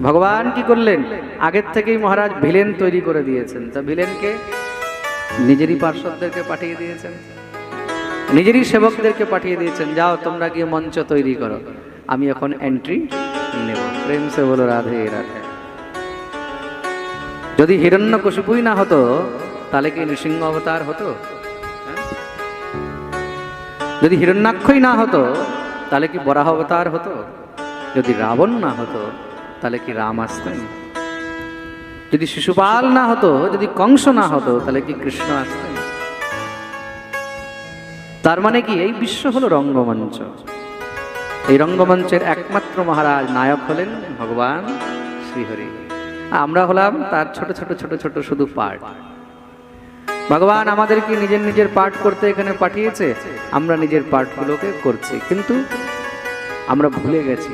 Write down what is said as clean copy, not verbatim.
ভগবান কি করলেন, আগের থেকেই মহারাজ ভিলেন তৈরি করে দিয়েছেন। তা ভিলেনকে নিজেরই পার্শ্বদেরকে পাঠিয়ে দিয়েছেন, নিজেরই সেবকদেরকে পাঠিয়ে দিয়েছেন, যাও তোমরা গিয়ে মঞ্চ তৈরি করো, আমি এখন এন্ট্রি নেব। প্রেম সে বলো রাধে রাধে। যদি হিরণ্যকশিপুই না হতো তাহলে কি নৃসিংহ অবতার হতো? যদি হিরণ্যাক্ষই না হতো তাহলে কি বরাহ অবতার হতো? যদি রাবণ না হতো তাহলে কি রাম আসতেন? যদি শিশুপাল না হতো, যদি কংস না হতো তাহলে কি কৃষ্ণ আসতেন? তার মানে কি এই বিশ্ব হলো রঙ্গমঞ্চ। এই রঙ্গমঞ্চের একমাত্র মহারাজ নায়ক হলেন ভগবান শ্রীহরি। আমরা হলাম তার ছোট ছোট ছোট ছোট শুধু পার্ট। ভগবান আমাদেরকে নিজের নিজের পার্ট করতে এখানে পাঠিয়েছে, আমরা নিজের পার্টগুলোকে করছি, কিন্তু আমরা ভুলে গেছি